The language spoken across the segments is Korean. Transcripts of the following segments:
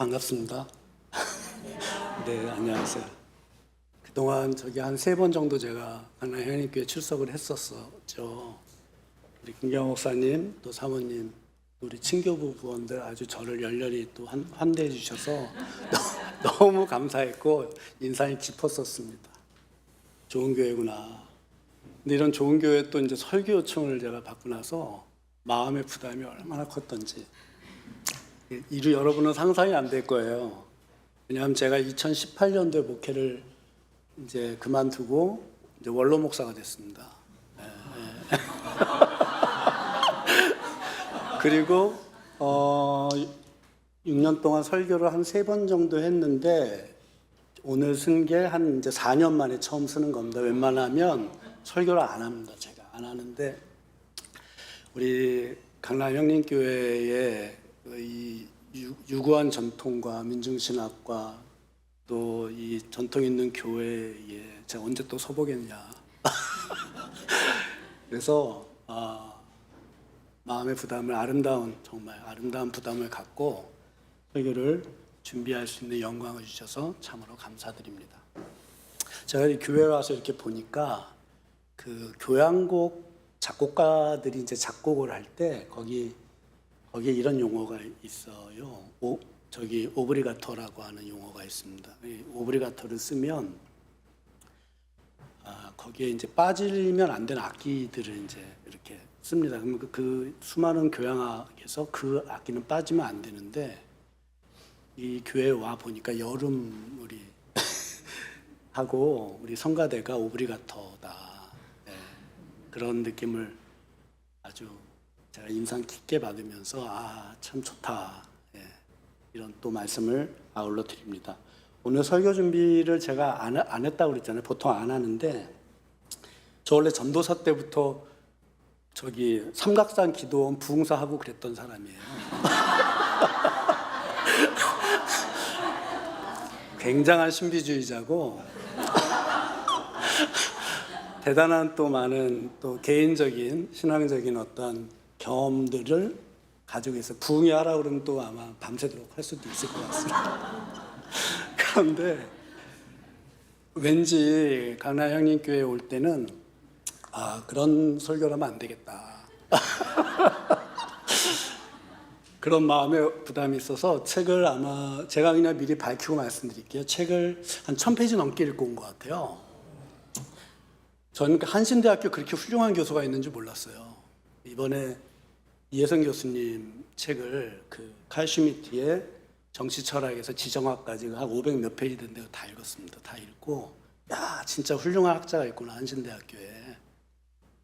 반갑습니다. 네, 안녕하세요. 그동안 저기 한 3번 정도 제가 강남형님교회 출석을 했었죠. 우리 김경 목사님, 또 사모님, 우리 친교부 부원들 아주 저를 열렬히 또 환대해 주셔서 너무 감사했고 인상이 깊었었습니다. 좋은 교회구나. 근데 이런 좋은 교회 또 이제 설교 요청을 제가 받고 나서 마음의 부담이 얼마나 컸던지 이루 여러분은 상상이 안 될 거예요. 왜냐하면 제가 2018년도에 목회를 이제 그만두고 이제 원로 목사가 됐습니다. 그리고 6년 동안 설교를 한 3번 정도 했는데 오늘 쓴 게 한 이제 4년 만에 처음 쓰는 겁니다. 웬만하면 설교를 안 합니다. 제가 안 하는데 우리 강남 형님교회의 이 유구한 전통과 민중신학과 또 이 전통 있는 교회에 제가 언제 또 서보겠냐. 그래서 마음의 부담을 정말 아름다운 부담을 갖고 설교를 준비할 수 있는 영광을 주셔서 참으로 감사드립니다. 제가 이 교회 와서 이렇게 보니까 그 교향곡 작곡가들이 이제 작곡을 할 때 거기에 이런 용어가 있어요. 오브리가토라고 하는 용어가 있습니다. 이 오브리가토를 쓰면 거기에 이제 빠지면 안 되는 악기들을 이제 이렇게 씁니다. 그러면 그 수많은 교향악에서 그 악기는 빠지면 안 되는데 이 교회에 와 보니까 여름 우리 하고 우리 성가대가 오브리가토다. 네, 그런 느낌을 아주 제가 인상 깊게 받으면서 참 좋다. 예, 이런 또 말씀을 아울러 드립니다. 오늘 설교 준비를 제가 안 했다고 그랬잖아요. 보통 안 하는데 저 원래 전도사 때부터 저기 삼각산 기도원 부흥사하고 그랬던 사람이에요. 굉장한 신비주의자고 대단한 또 많은 또 개인적인 신앙적인 어떤 경험들을 가지고 있어요. 부흥회 하라고 그러면 또 아마 밤새도록 할 수도 있을 것 같습니다. 그런데 왠지 강남 형님교회 올 때는 그런 설교를 하면 안 되겠다. 그런 마음의 부담이 있어서 책을 아마 제가 그냥 미리 밝히고 말씀드릴게요. 책을 한 1000페이지 넘게 읽고 온 것 같아요. 저는 한신대학교 그렇게 훌륭한 교수가 있는 줄 몰랐어요. 이번에 이혜성 교수님 책을 그 칼 슈미트의 정치철학에서 지정학까지 한 500 몇 페이지 된데 다 읽었습니다. 다 읽고 진짜 훌륭한 학자가 있구나 한신대학교에.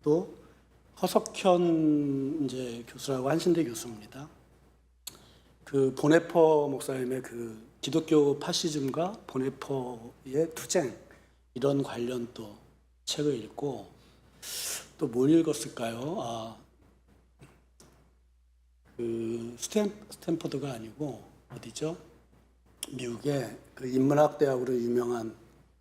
또 허석현 이제 교수라고 한신대 교수입니다. 그 보네퍼 목사님의 그 기독교 파시즘과 보네퍼의 투쟁 이런 관련 또 책을 읽고 또 뭘 읽었을까요? 그 스탠퍼드가 아니고 어디죠? 미국의 그 인문학 대학으로 유명한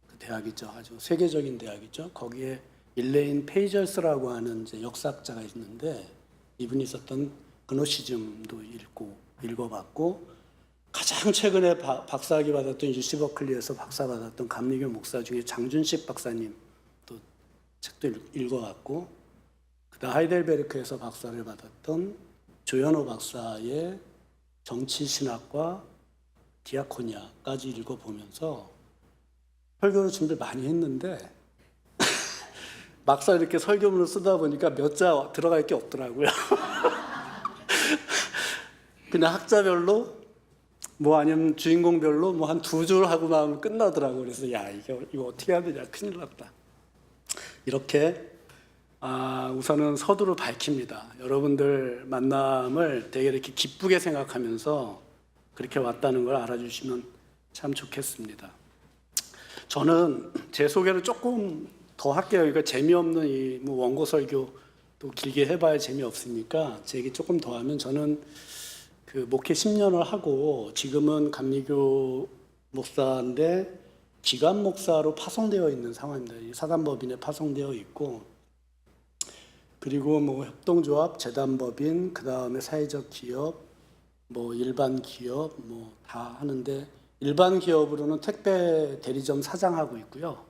그 대학이죠. 아주 세계적인 대학이죠. 거기에 일레인 페이저스라고 하는 이제 역사학자가 있는데 이분이 썼던 그노시즘도 읽어봤고 가장 최근에 박사학위 받았던 UC 버클리에서 박사 받았던 감리교 목사 중에 장준식 박사님 또 책도 읽어봤고 그다음 하이델베르크에서 박사를 받았던 조현호 박사의 정치신학과 디아코니아까지 읽어보면서 설교를 준비를 많이 했는데 막상 이렇게 설교문을 쓰다 보니까 몇 자 들어갈 게 없더라고요. 그냥 학자별로 뭐 아니면 주인공별로 뭐 한 2줄 하고 나면 끝나더라고요. 그래서 이거 어떻게 해야 되냐, 큰일 났다. 이렇게 우선은 서두를 밝힙니다. 여러분들 만남을 되게 이렇게 기쁘게 생각하면서 그렇게 왔다는 걸 알아주시면 참 좋겠습니다. 저는 제 소개를 조금 더 할게요. 그러니까 재미없는 이 뭐 원고 설교 또 길게 해봐야 재미없으니까 제 얘기 조금 더 하면 저는 그 목회 10년을 하고 지금은 감리교 목사인데 기관 목사로 파송되어 있는 상황입니다. 사단법인에 파송되어 있고 그리고 뭐 협동조합, 재단법인, 그 다음에 사회적 기업, 뭐 일반 기업 뭐 다 하는데 일반 기업으로는 택배 대리점 사장하고 있고요.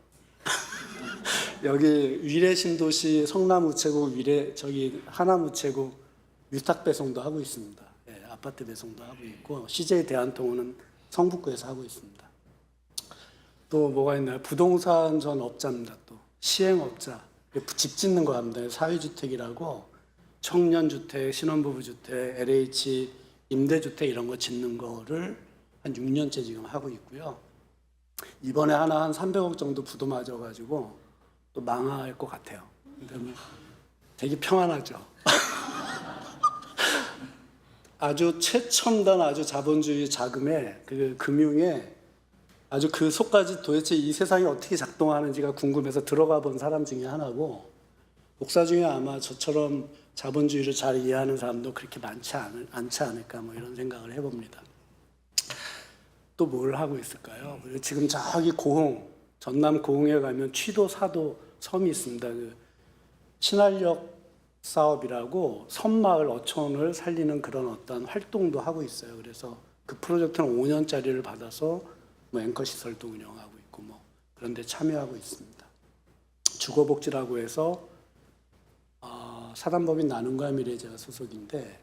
여기 위례 신도시 성남우체국 위례 저기 하남우체국 위탁 배송도 하고 있습니다. 예, 아파트 배송도 하고 있고 CJ 대한통운은 성북구에서 하고 있습니다. 또 뭐가 있나요? 부동산 전 업자입니다. 또 시행업자 집 짓는 거 합니다. 사회주택이라고 청년주택, 신혼부부주택, LH 임대주택 이런 거 짓는 거를 한 6년째 지금 하고 있고요. 이번에 하나 한 300억 정도 부도 맞아가지고 또 망할 것 같아요. 근데 뭐 되게 평안하죠. 아주 최첨단 아주 자본주의 자금에 그 금융에 아주 그 속까지 도대체 이 세상이 어떻게 작동하는지가 궁금해서 들어가 본 사람 중에 하나고 목사 중에 아마 저처럼 자본주의를 잘 이해하는 사람도 그렇게 많지 않을까 뭐 이런 생각을 해봅니다. 또 뭘 하고 있을까요? 지금 저기 고흥 전남 고흥에 가면 취도 사도 섬이 있습니다. 그 친환력 사업이라고 섬마을 어촌을 살리는 그런 어떤 활동도 하고 있어요. 그래서 그 프로젝트는 5년짜리를 받아서 뭐 앵커 시설도 운영하고 있고 뭐 그런 데 참여하고 있습니다. 주거복지라고 해서 사단법인 나눔과 미래제가 소속인데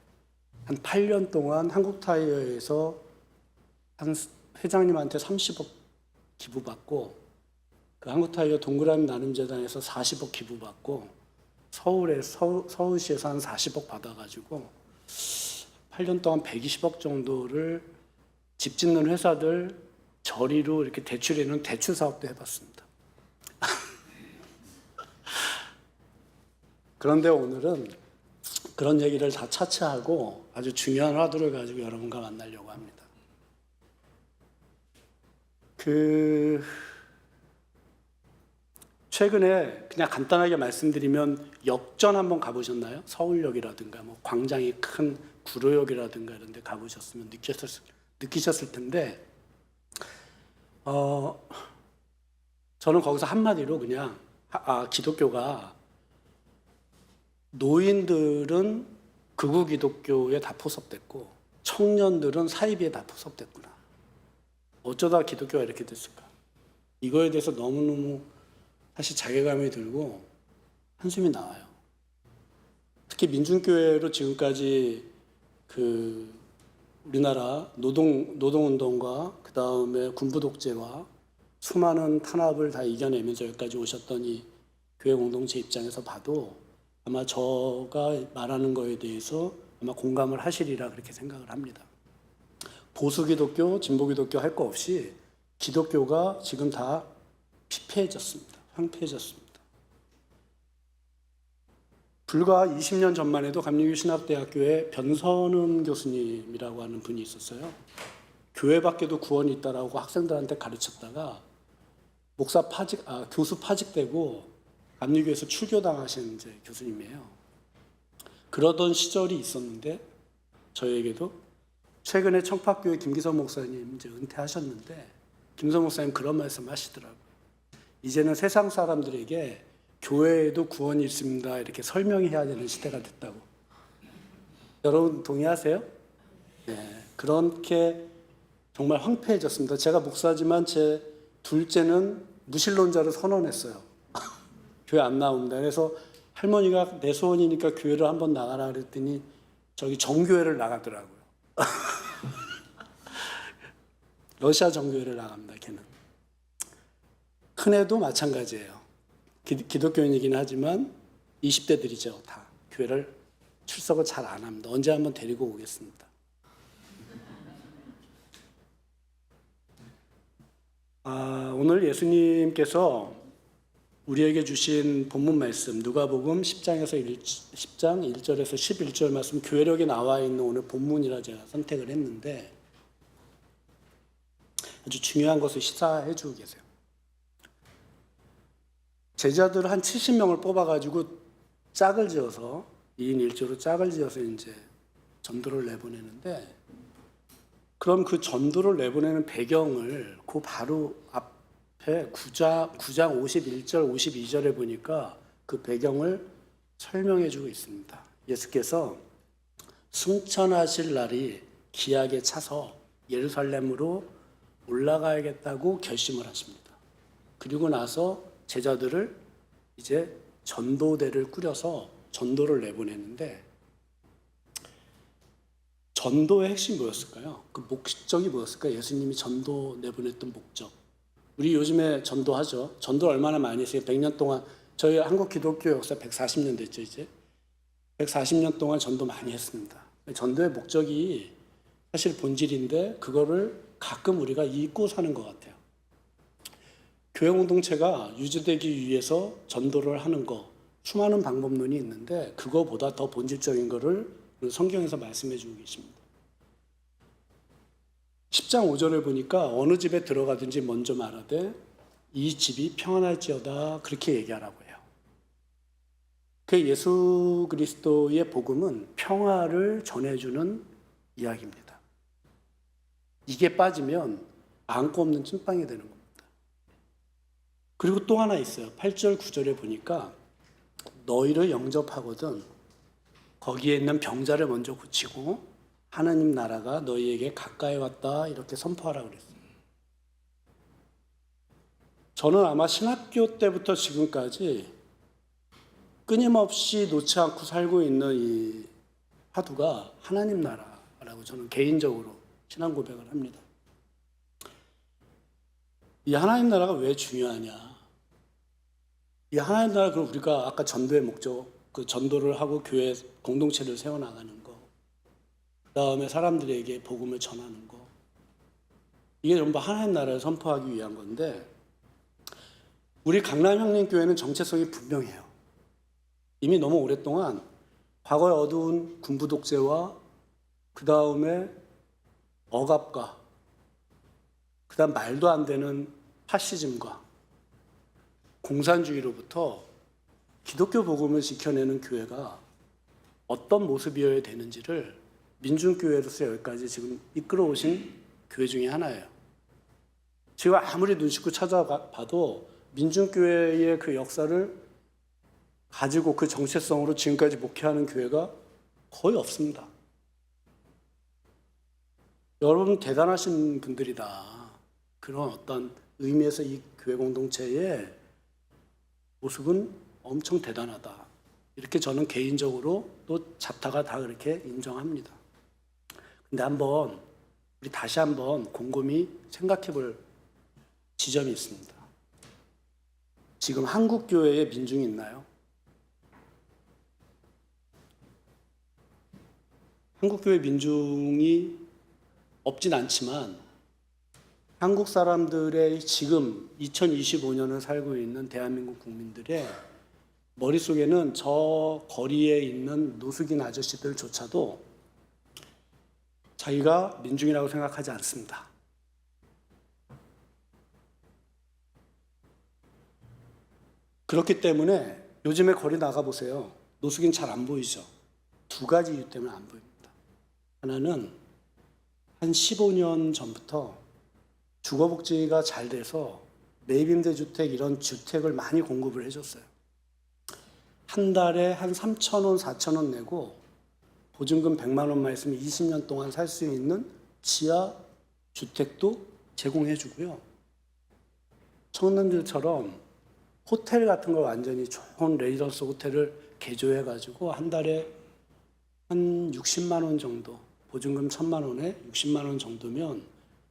한 8년 동안 한국타이어에서 한 회장님한테 30억 기부받고 그 한국타이어 동그라미 나눔재단에서 40억 기부받고 서울시에서 한 40억 받아가지고 8년 동안 120억 정도를 집 짓는 회사들 저리로 이렇게 대출해놓은 대출 사업도 해봤습니다. 그런데 오늘은 그런 얘기를 다 차치하고 아주 중요한 화두를 가지고 여러분과 만나려고 합니다. 최근에 그냥 간단하게 말씀드리면 역전 한번 가보셨나요? 서울역이라든가 뭐 광장이 큰 구로역이라든가 이런 데 가보셨으면 느끼셨을 텐데 저는 거기서 한마디로 그냥 기독교가 노인들은 극우 기독교에 다 포섭됐고 청년들은 사이비에 다 포섭됐구나. 어쩌다 기독교가 이렇게 됐을까? 이거에 대해서 너무너무 사실 자괴감이 들고 한숨이 나와요. 특히 민중교회로 지금까지 그 우리나라 노동운동과 그 다음에 군부 독재와 수많은 탄압을 다 이겨내면서 여기까지 오셨던 이 교회 공동체 입장에서 봐도 아마 저가 말하는 거에 대해서 아마 공감을 하시리라 그렇게 생각을 합니다. 보수 기독교, 진보 기독교 할 거 없이 기독교가 지금 다 피폐해졌습니다. 황폐해졌습니다. 불과 20년 전만 해도 감리교 신학대학교에 변선은 교수님이라고 하는 분이 있었어요. 교회 밖에도 구원이 있다라고 학생들한테 가르쳤다가 교수 파직되고 감리교에서 출교당하신 이제 교수님이에요. 그러던 시절이 있었는데 저에게도 최근에 청파교회 김기성 목사님 이제 은퇴하셨는데 김기성 목사님 그런 말씀 하시더라고요. 이제는 세상 사람들에게 교회에도 구원이 있습니다. 이렇게 설명해야 되는 시대가 됐다고. 여러분 동의하세요? 네, 그렇게 정말 황폐해졌습니다. 제가 목사지만 제 둘째는 무신론자를 선언했어요. 교회 안 나옵니다. 그래서 할머니가 내 소원이니까 교회를 한번 나가라 그랬더니 저기 정교회를 나가더라고요. 러시아 정교회를 나갑니다. 걔는. 큰애도 마찬가지예요. 기독교인이긴 하지만 20대들이죠. 다 교회를 출석을 잘 안 합니다. 언제 한번 데리고 오겠습니다. 오늘 예수님께서 우리에게 주신 본문 말씀 누가복음 10장 1절에서 11절 말씀 교회력에 나와 있는 오늘 본문이라 제가 선택을 했는데 아주 중요한 것을 시사해 주고 계세요. 제자들 한 70명을 뽑아가지고 짝을 지어서 2인 1조로 짝을 지어서 이제 전도를 내보내는데 그럼 그 전도를 내보내는 배경을 그 바로 앞에 9장 51절 52절에 보니까 그 배경을 설명해 주고 있습니다. 예수께서 승천하실 날이 기약에 차서 예루살렘으로 올라가야겠다고 결심을 하십니다. 그리고 나서 제자들을 이제 전도대를 꾸려서 전도를 내보냈는데, 전도의 핵심이 뭐였을까요? 그 목적이 뭐였을까요? 예수님이 전도 내보냈던 목적. 우리 요즘에 전도하죠. 전도를 얼마나 많이 했어요? 100년 동안. 저희 한국 기독교 역사 140년 됐죠, 이제. 140년 동안 전도 많이 했습니다. 전도의 목적이 사실 본질인데 그거를 가끔 우리가 잊고 사는 것 같아요. 교회 공동체가 유지되기 위해서 전도를 하는 거, 수많은 방법론이 있는데 그거보다 더 본질적인 거를 성경에서 말씀해 주고 계십니다. 10장 5절을 보니까 어느 집에 들어가든지 먼저 말하되 이 집이 평안할지어다, 그렇게 얘기하라고 해요. 그 예수 그리스도의 복음은 평화를 전해주는 이야기입니다. 이게 빠지면 안고 없는 찐빵이 되는 겁니다. 그리고 또 하나 있어요. 8절 9절에 보니까 너희를 영접하거든 거기에 있는 병자를 먼저 고치고 하나님 나라가 너희에게 가까이 왔다, 이렇게 선포하라고 그랬어요. 저는 아마 신학교 때부터 지금까지 끊임없이 놓지 않고 살고 있는 이 화두가 하나님 나라라고 저는 개인적으로 신앙 고백을 합니다. 이 하나님 나라가 왜 중요하냐? 이 하나님 나라, 그럼 우리가 아까 전도의 목적, 그 전도를 하고 교회 공동체를 세워나가는 거, 그 다음에 사람들에게 복음을 전하는 거, 이게 전부 하나님 나라를 선포하기 위한 건데, 우리 강남형림교회는 정체성이 분명해요. 이미 너무 오랫동안 과거의 어두운 군부 독재와 그 다음에 억압과 그 다음 말도 안 되는 파시즘과 공산주의로부터 기독교 복음을 지켜내는 교회가 어떤 모습이어야 되는지를 민중교회로서 여기까지 지금 이끌어 오신 교회 중에 하나예요. 제가 아무리 눈 씻고 찾아봐도 민중교회의 그 역사를 가지고 그 정체성으로 지금까지 목회하는 교회가 거의 없습니다. 여러분 대단하신 분들이다. 그런 어떤 의미에서 이 교회 공동체의 모습은 엄청 대단하다. 이렇게 저는 개인적으로 또 자타가 다 그렇게 인정합니다. 근데 우리 다시 한번 곰곰이 생각해 볼 지점이 있습니다. 지금 한국 교회에 민중이 있나요? 한국 교회 민중이 없진 않지만 한국 사람들의 지금 2025년을 살고 있는 대한민국 국민들의 머릿속에는 저 거리에 있는 노숙인 아저씨들조차도 자기가 민중이라고 생각하지 않습니다. 그렇기 때문에 요즘에 거리 나가보세요. 노숙인 잘 안 보이죠? 두 가지 이유 때문에 안 보입니다. 하나는 한 15년 전부터 주거복지가 잘 돼서 매입임대주택 이런 주택을 많이 공급을 해줬어요. 한 달에 한 3,000원, 4,000원 내고 보증금 100만 원만 있으면 20년 동안 살 수 있는 지하 주택도 제공해주고요. 청년들처럼 호텔 같은 걸 완전히 좋은 레지던스 호텔을 개조해가지고 한 달에 한 60만 원 정도, 보증금 1,000만 원에 60만 원 정도면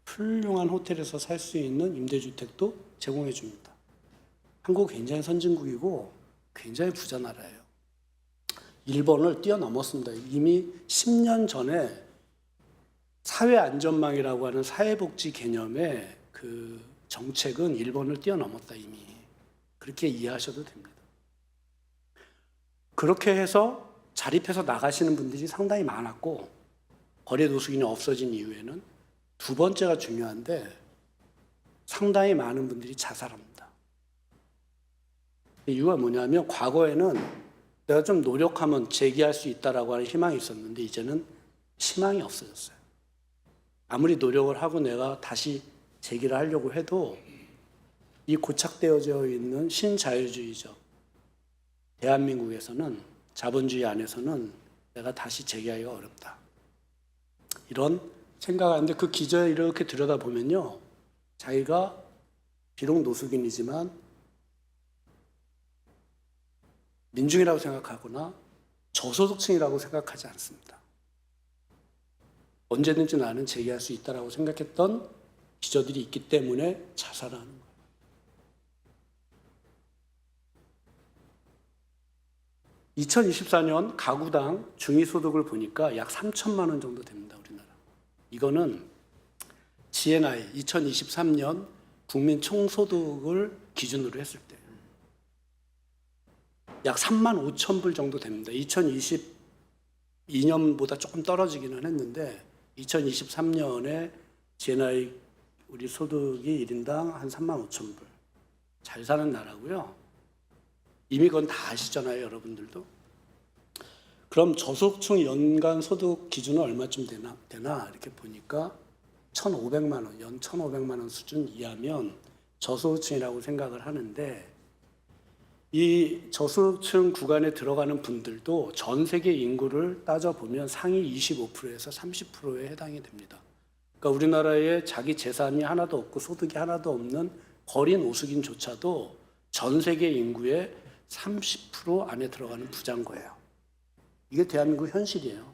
훌륭한 호텔에서 살 수 있는 임대주택도 제공해 줍니다. 한국 굉장히 선진국이고 굉장히 부자 나라예요. 일본을 뛰어넘었습니다. 이미 10년 전에 사회안전망이라고 하는 사회복지 개념의 그 정책은 일본을 뛰어넘었다 이미. 그렇게 이해하셔도 됩니다. 그렇게 해서 자립해서 나가시는 분들이 상당히 많았고 거리 노숙인이 없어진 이후에는 두 번째가 중요한데 상당히 많은 분들이 자살합니다. 이유가 뭐냐면 과거에는 내가 좀 노력하면 재기할 수 있다라고 하는 희망이 있었는데 이제는 희망이 없어졌어요. 아무리 노력을 하고 내가 다시 재기를 하려고 해도 이 고착되어져 있는 신자유주의적 대한민국에서는, 자본주의 안에서는 내가 다시 재기하기가 어렵다. 이런 생각하는데 그 기저에 이렇게 들여다보면요. 자기가 비록 노숙인이지만 민중이라고 생각하거나 저소득층이라고 생각하지 않습니다. 언제든지 나는 재기할 수 있다라고 생각했던 기저들이 있기 때문에 자살하는 거예요. 2024년 가구당 중위소득을 보니까 약 3천만 원 정도 됩니다, 우리나라. 이거는 GNI 2023년 국민 총소득을 기준으로 했을 때 약 3만 5천 불 정도 됩니다. 2022년보다 조금 떨어지기는 했는데 2023년에 GNI 우리 소득이 1인당 한 3만 5천 불. 잘 사는 나라고요. 이미 그건 다 아시잖아요, 여러분들도. 그럼 저소득층 연간 소득 기준은 얼마쯤 되나 이렇게 보니까 1,500만 원, 연 1,500만 원 수준 이하면 저소득층이라고 생각을 하는데 이 저소득층 구간에 들어가는 분들도 전 세계 인구를 따져보면 상위 25%에서 30%에 해당이 됩니다. 그러니까 우리나라에 자기 재산이 하나도 없고 소득이 하나도 없는 거린 오숙인조차도 전 세계 인구의 30% 안에 들어가는 부자인 거예요. 이게 대한민국 현실이에요.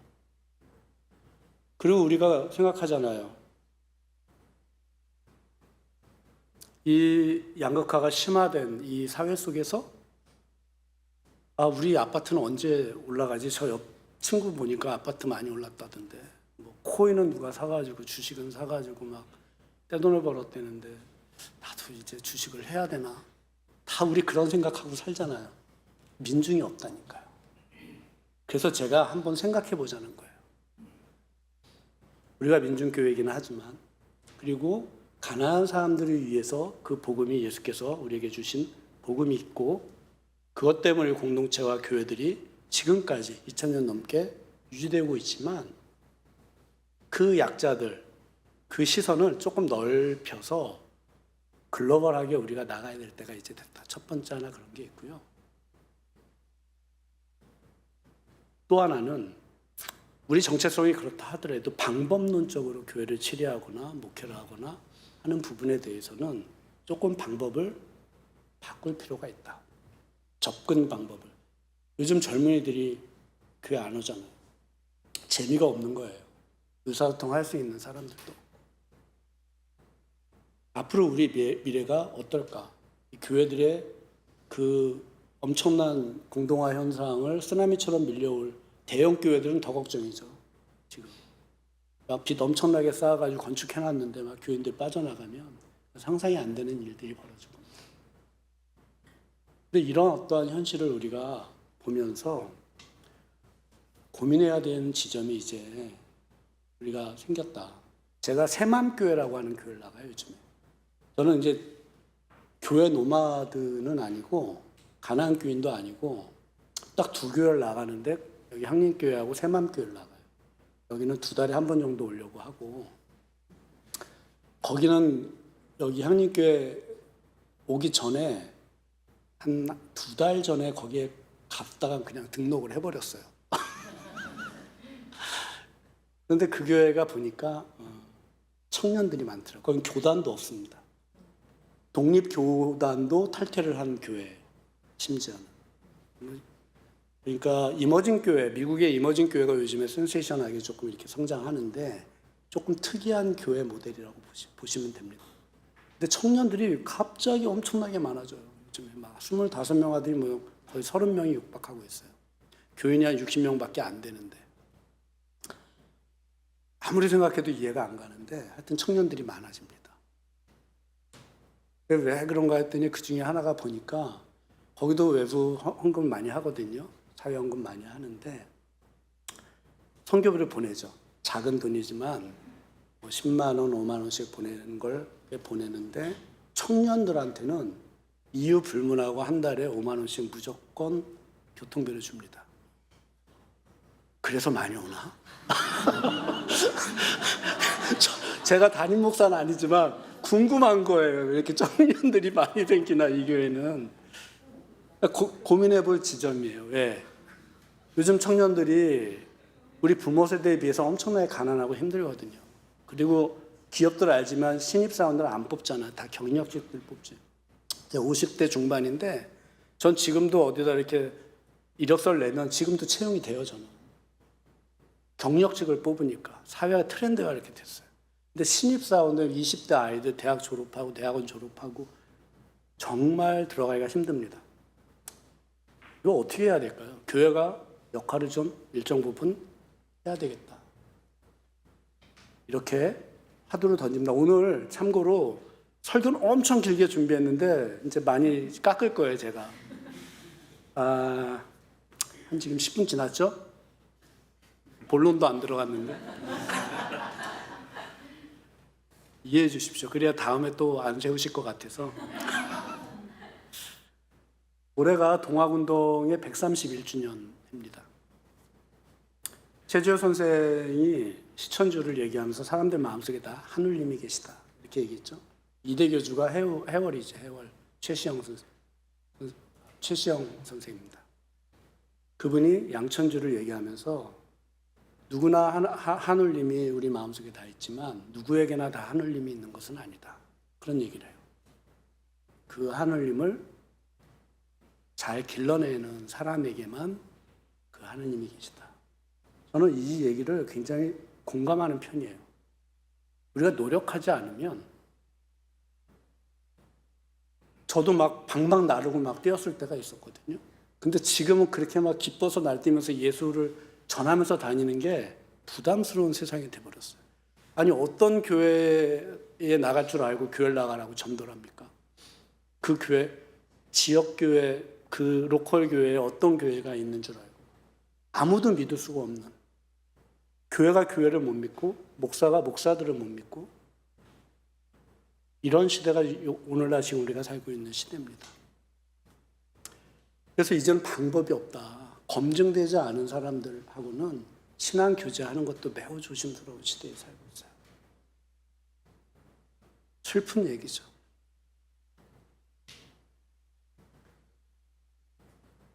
그리고 우리가 생각하잖아요. 이 양극화가 심화된 이 사회 속에서 우리 아파트는 언제 올라가지? 저 옆 친구 보니까 아파트 많이 올랐다던데. 뭐 코인은 누가 사가지고 주식은 사가지고 막 떼돈을 벌었대는데 나도 이제 주식을 해야 되나? 다 우리 그런 생각하고 살잖아요. 민중이 없다니까요. 그래서 제가 한번 생각해 보자는 거예요. 우리가 민중교회이긴 하지만 그리고 가난한 사람들을 위해서 그 복음이 예수께서 우리에게 주신 복음이 있고 그것 때문에 공동체와 교회들이 지금까지 2000년 넘게 유지되고 있지만 그 약자들, 그 시선을 조금 넓혀서 글로벌하게 우리가 나가야 될 때가 이제 됐다. 첫 번째 하나 그런 게 있고요. 또 하나는 우리 정체성이 그렇다 하더라도 방법론적으로 교회를 치리하거나 목회를 하거나 하는 부분에 대해서는 조금 방법을 바꿀 필요가 있다. 접근 방법을. 요즘 젊은이들이 교회 안 오잖아요. 재미가 없는 거예요. 의사소통 할 수 있는 사람들도. 앞으로 우리 미래가 어떨까? 교회들의 그 엄청난 공동화 현상을 쓰나미처럼 밀려올 대형 교회들은 더 걱정이죠. 지금 막 빚 엄청나게 쌓아가지고 건축해놨는데 막 교인들 빠져나가면 상상이 안 되는 일들이 벌어지고. 근데 이런 어떠한 현실을 우리가 보면서 고민해야 되는 지점이 이제 우리가 생겼다. 제가 새맘교회라고 하는 교회를 나가요, 요즘에. 저는 이제 교회 노마드는 아니고 가난교인도 아니고 딱 두 교회를 나가는데 여기 향림교회하고 새맘교회를 나가요. 여기는 2달에 한 번 정도 오려고 하고 거기는 여기 향림교회 오기 전에 한 2달 전에 거기에 갔다가 그냥 등록을 해버렸어요. 그런데 그 교회가 보니까 청년들이 많더라고요. 거긴 교단도 없습니다. 독립교단도 탈퇴를 한 교회, 심지어는. 그러니까 이머징 교회, 미국의 이머징 교회가 요즘에 센세이션하게 조금 이렇게 성장하는데 조금 특이한 교회 모델이라고 보시면 됩니다. 근데 청년들이 갑자기 엄청나게 많아져요. 요즘에 막 25명 아들이 뭐 거의 30명이 육박하고 있어요. 교인이 한 60명밖에 안 되는데. 아무리 생각해도 이해가 안 가는데 하여튼 청년들이 많아집니다. 왜 그런가 했더니 그 중에 하나가 보니까 거기도 외부 헌금 많이 하거든요. 사회헌금 많이 하는데 선교비를 보내죠. 작은 돈이지만 뭐 10만 원, 5만 원씩 보내는 걸 보내는데 청년들한테는 이유 불문하고 한 달에 5만 원씩 무조건 교통비를 줍니다. 그래서 많이 오나? 제가 담임 목사는 아니지만 궁금한 거예요. 왜 이렇게 청년들이 많이 생기나 이 교회는. 고민해 볼 지점이에요. 왜? 요즘 청년들이 우리 부모 세대에 비해서 엄청나게 가난하고 힘들거든요. 그리고 기업들 알지만 신입사원들 안 뽑잖아. 다 경력직들 뽑지. 50대 중반인데 전 지금도 어디다 이렇게 이력서를 내면 지금도 채용이 돼요, 저는. 경력직을 뽑으니까 사회가 트렌드가 이렇게 됐어요. 근데 신입사원들 20대 아이들 대학 졸업하고 대학원 졸업하고 정말 들어가기가 힘듭니다. 이거 어떻게 해야 될까요? 교회가 역할을 좀 일정 부분 해야 되겠다. 이렇게 화두를 던집니다. 오늘 참고로 설교는 엄청 길게 준비했는데 이제 많이 깎을 거예요, 제가. 한 지금 10분 지났죠? 본론도 안 들어갔는데. 이해해 주십시오. 그래야 다음에 또 안 세우실 것 같아서. 올해가 동학운동의 131주년입니다. 최주호 선생이 시천주를 얘기하면서 사람들 마음속에 다 하느님이 계시다 이렇게 얘기했죠. 이대 교주가 해월이죠. 해월 최시영 선생입니다. 그분이 양천주를 얘기하면서 누구나 하느님이 우리 마음속에 다 있지만 누구에게나 다 하느님이 있는 것은 아니다. 그런 얘기를 해요. 그 하느님을 잘 길러내는 사람에게만 그 하느님이 계시다. 저는 이 얘기를 굉장히 공감하는 편이에요. 우리가 노력하지 않으면 저도 막 방방 나르고 막 뛰었을 때가 있었거든요. 근데 지금은 그렇게 막 기뻐서 날뛰면서 예수를 전하면서 다니는 게 부담스러운 세상이 돼버렸어요. 아니 어떤 교회에 나갈 줄 알고 교회를 나가라고 전도를 합니까? 그 교회, 지역교회, 그 로컬 교회에 어떤 교회가 있는 줄 알고 아무도 믿을 수가 없는 교회가 교회를 못 믿고 목사가 목사들을 못 믿고 이런 시대가 오늘날 지금 우리가 살고 있는 시대입니다. 그래서 이제는 방법이 없다. 검증되지 않은 사람들하고는 신앙 교제하는 것도 매우 조심스러운 시대에 살고 있어요. 슬픈 얘기죠.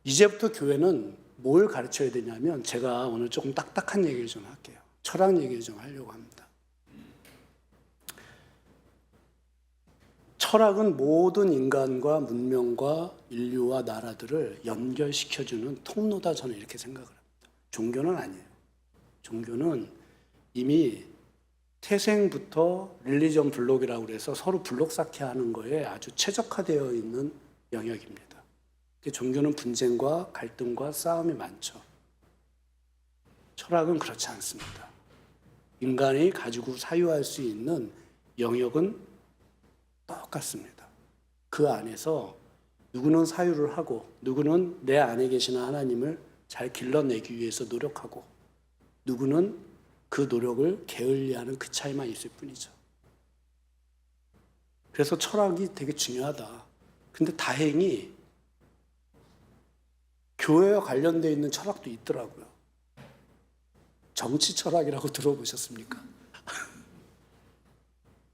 이제부터 교회는 뭘 가르쳐야 되냐면 제가 오늘 조금 딱딱한 얘기를 좀 할게요. 철학 얘기를 좀 하려고 합니다. 철학은 모든 인간과 문명과 인류와 나라들을 연결시켜주는 통로다 저는 이렇게 생각을 합니다. 종교는 아니에요. 종교는 이미 태생부터 릴리전 블록이라고 해서 서로 블록 쌓기 하는 거에 아주 최적화되어 있는 영역입니다. 종교는 분쟁과 갈등과 싸움이 많죠. 철학은 그렇지 않습니다. 인간이 가지고 사유할 수 있는 영역은 똑같습니다. 그 안에서 누구는 사유를 하고 누구는 내 안에 계시는 하나님을 잘 길러내기 위해서 노력하고 누구는 그 노력을 게을리하는 그 차이만 있을 뿐이죠. 그래서 철학이 되게 중요하다. 근데 다행히 교회와 관련되어 있는 철학도 있더라고요. 정치 철학이라고 들어보셨습니까?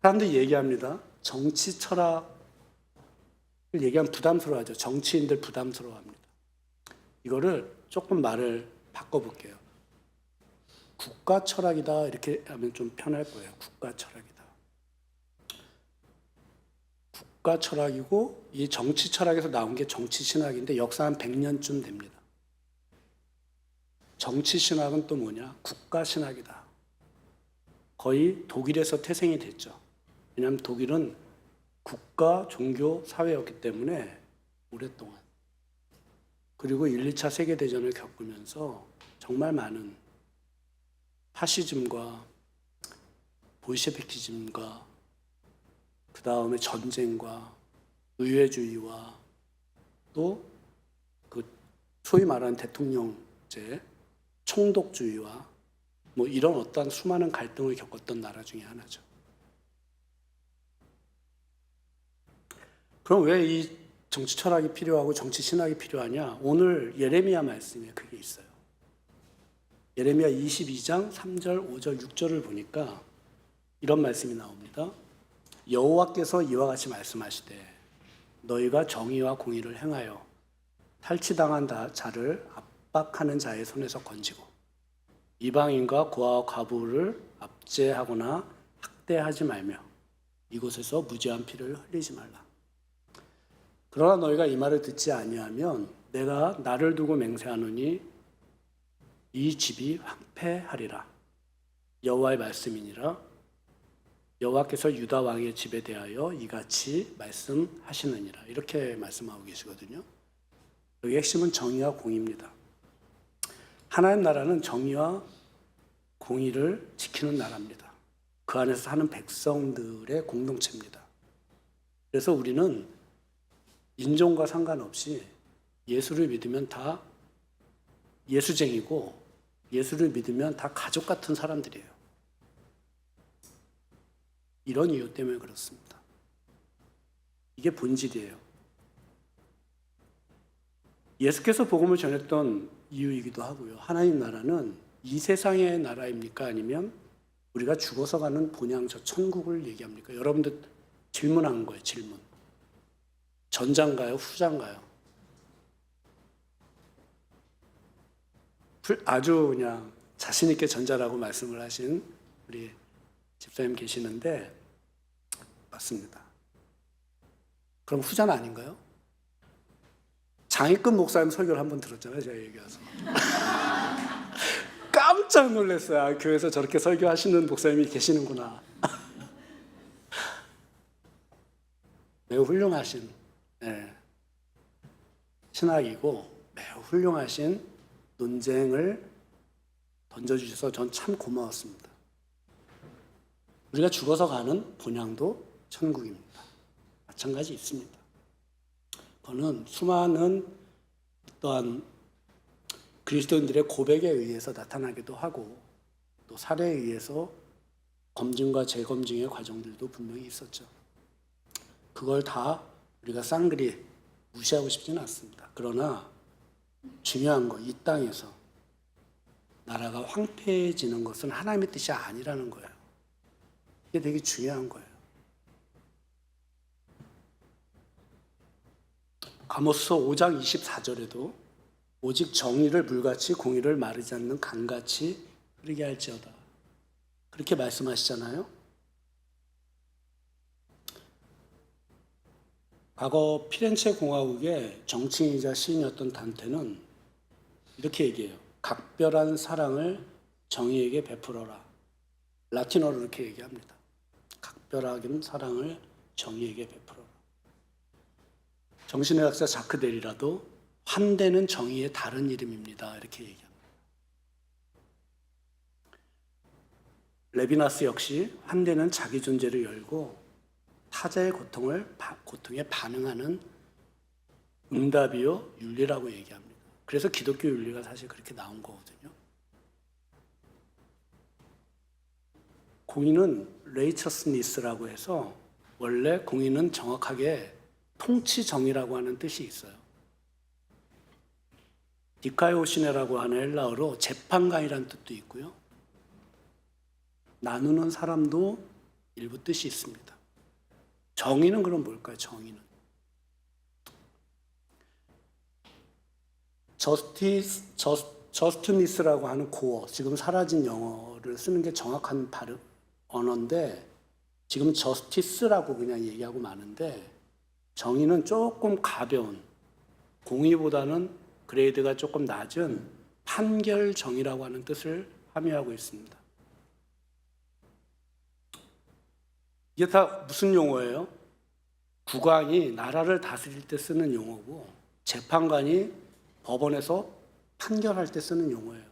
사람들이 얘기합니다. 정치 철학을 얘기하면 부담스러워하죠. 정치인들 부담스러워합니다. 이거를 조금 말을 바꿔볼게요. 국가 철학이다 이렇게 하면 좀 편할 거예요. 국가 철학이다. 국가 철학이고 이 정치 철학에서 나온 게 정치 신학인데 역사 한 100년쯤 됩니다. 정치 신학은 또 뭐냐? 국가 신학이다. 거의 독일에서 태생이 됐죠. 왜냐하면 독일은 국가, 종교, 사회였기 때문에 오랫동안. 그리고 1, 2차 세계대전을 겪으면서 정말 많은 파시즘과 볼셰비키즘과 그 다음에 전쟁과 의회주의와 또 그 소위 말하는 대통령제, 총독주의와 뭐 이런 어떤 수많은 갈등을 겪었던 나라 중에 하나죠. 그럼 왜 이 정치 철학이 필요하고 정치 신학이 필요하냐? 오늘 예레미야 말씀에 그게 있어요. 예레미야 22장 3절, 5절, 6절을 보니까 이런 말씀이 나옵니다. 여호와께서 이와 같이 말씀하시되 너희가 정의와 공의를 행하여 탈취당한 자를 압박하는 자의 손에서 건지고 이방인과 고아와 과부를 압제하거나 학대하지 말며 이곳에서 무죄한 피를 흘리지 말라. 그러나 너희가 이 말을 듣지 아니하면 내가 나를 두고 맹세하노니 이 집이 황폐하리라. 여호와의 말씀이니라. 여호와께서 유다 왕의 집에 대하여 이같이 말씀하시느니라. 이렇게 말씀하고 계시거든요. 여기 핵심은 정의와 공의입니다. 하나님 나라는 정의와 공의를 지키는 나라입니다. 그 안에서 사는 백성들의 공동체입니다. 그래서 우리는 인종과 상관없이 예수를 믿으면 다 예수쟁이고 예수를 믿으면 다 가족 같은 사람들이에요. 이런 이유 때문에 그렇습니다. 이게 본질이에요. 예수께서 복음을 전했던 이유이기도 하고요. 하나님 나라는 이 세상의 나라입니까? 아니면 우리가 죽어서 가는 본향 저 천국을 얘기합니까? 여러분들 질문한 거예요. 질문. 전자인가요? 후자인가요? 아주 그냥 자신 있게 전자라고 말씀을 하신 우리 집사님 계시는데 맞습니다. 그럼 후자는 아닌가요? 장익근 목사님 설교를 한번 들었잖아요. 제가 얘기 와서. 깜짝 놀랐어요. 아, 교회에서 저렇게 설교하시는 목사님이 계시는구나. 매우 훌륭하신 신학이고 매우 훌륭하신 논쟁을 던져주셔서 전 참 고마웠습니다. 우리가 죽어서 가는 본향도 천국입니다. 마찬가지 있습니다. 그거는 수많은 또한 그리스도인들의 고백에 의해서 나타나기도 하고 또 사례에 의해서 검증과 재검증의 과정들도 분명히 있었죠. 그걸 다 우리가 쌍그리 무시하고 싶지는 않습니다. 그러나 중요한 거, 이 땅에서 나라가 황폐해지는 것은 하나님의 뜻이 아니라는 거예요. 이게 되게 중요한 거예요. 아모스서 5장 24절에도 오직 정의를 물같이 공의를 마르지 않는 강같이 흐르게 할지어다. 그렇게 말씀하시잖아요. 과거 피렌체 공화국의 정치인이자 시인이었던 단테는 이렇게 얘기해요. 각별한 사랑을 정의에게 베풀어라. 라틴어로 이렇게 얘기합니다. 각별한 사랑을 정의에게 베풀어라. 정신의학자 자크 데리라도 환대는 정의의 다른 이름입니다. 이렇게 얘기합니다. 레비나스 역시 환대는 자기 존재를 열고 타자의 고통에 반응하는 응답이요 윤리라고 얘기합니다. 그래서 기독교 윤리가 사실 그렇게 나온 거거든요. 공의는 레이처스니스라고 해서 원래 공의는 정확하게 통치 정의라고 하는 뜻이 있어요. 디카이오시네라고 하는 헬라어로 재판관이라는 뜻도 있고요. 나누는 사람도 일부 뜻이 있습니다. 정의는 그럼 뭘까요? 정의는 저스티니스라고 하는 고어, 지금 사라진 영어를 쓰는 게 정확한 언어인데 지금 저스티스라고 그냥 얘기하고 마는데 정의는 조금 가벼운, 공의보다는 그레이드가 조금 낮은 판결 정의라고 하는 뜻을 함유하고 있습니다. 이게 다 무슨 용어예요? 국왕이 나라를 다스릴 때 쓰는 용어고 재판관이 법원에서 판결할 때 쓰는 용어예요.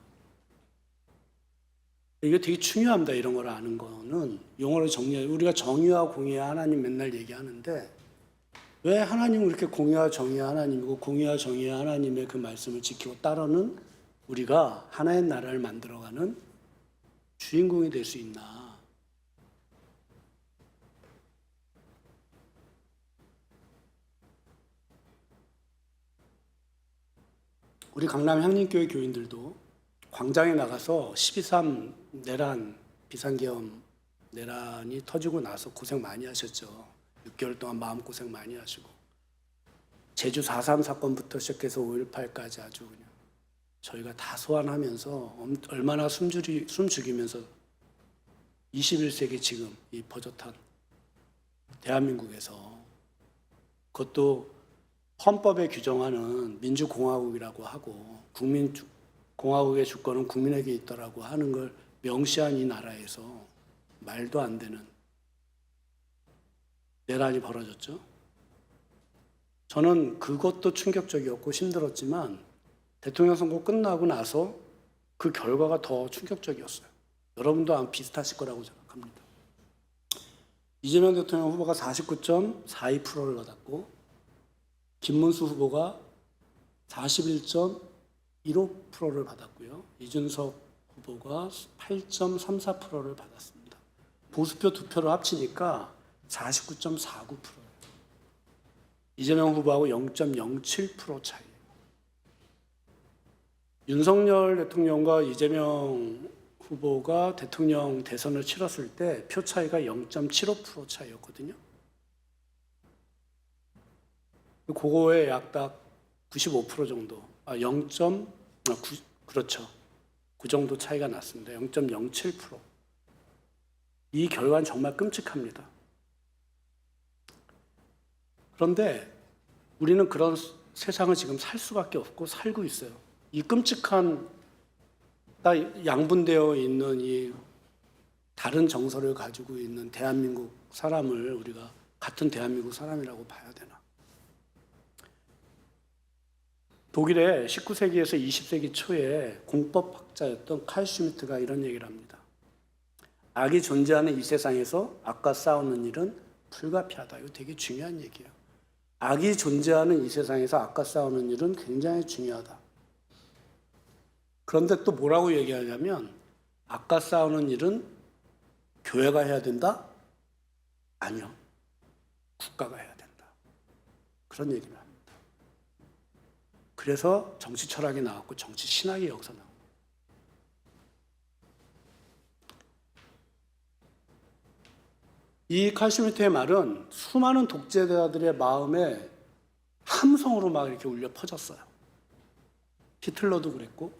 이게 되게 중요합니다. 이런 걸 아는 거는 용어를 정리해요. 우리가 정의와 공의와 하나님 맨날 얘기하는데 왜 하나님은 이렇게 공의와 정의와 하나님이고 공의와 정의와 하나님의 그 말씀을 지키고 따르는 우리가 하나의 나라를 만들어가는 주인공이 될 수 있나? 우리 강남 향림교회 교인들도 광장에 나가서 12.3 내란, 비상계엄 내란이 터지고 나서 고생 많이 하셨죠. 6개월 동안 마음고생 많이 하시고 제주 4.3 사건부터 시작해서 5.18까지 아주 그냥 저희가 다 소환하면서 얼마나 숨죽이면서 21세기 지금 이 버젓한 대한민국에서, 그것도 헌법에 규정하는 민주공화국이라고 하고 공화국의 주권은 국민에게 있다라고 하는 걸 명시한 이 나라에서 말도 안 되는 내란이 벌어졌죠. 저는 그것도 충격적이었고 힘들었지만 대통령 선거 끝나고 나서 그 결과가 더 충격적이었어요. 여러분도 아마 비슷하실 거라고 생각합니다. 이재명 대통령 후보가 49.42%를 받았고 김문수 후보가 41.15%를 받았고요. 이준석 후보가 8.34%를 받았습니다. 보수표 두 표를 합치니까 49.49%. 이재명 후보하고 0.07% 차이. 윤석열 대통령과 이재명 후보가 대통령 대선을 치렀을 때 표 차이가 0.75% 차이였거든요. 그거에 약딱 95% 정도, 그렇죠. 그 정도 차이가 났습니다. 0.07%. 이 결과는 정말 끔찍합니다. 그런데 우리는 그런 세상을 지금 살 수밖에 없고 살고 있어요. 이 끔찍한 양분되어 있는 이 다른 정서를 가지고 있는 대한민국 사람을 우리가 같은 대한민국 사람이라고 봐야 되나? 독일의 19세기에서 20세기 초에 공법학자였던 칼 슈미트가 이런 얘기를 합니다. 악이 존재하는 이 세상에서 악과 싸우는 일은 불가피하다. 이거 되게 중요한 얘기예요. 악이 존재하는 이 세상에서 악과 싸우는 일은 굉장히 중요하다. 그런데 또 뭐라고 얘기하냐면 악과 싸우는 일은 교회가 해야 된다? 아니요. 국가가 해야 된다. 그런 얘기를 합니다. 그래서 정치 철학이 나왔고 정치 신학이 여기서 나옵니다. 이 칼 슈미트의 말은 수많은 독재자들의 마음에 함성으로 막 이렇게 울려 퍼졌어요. 히틀러도 그랬고,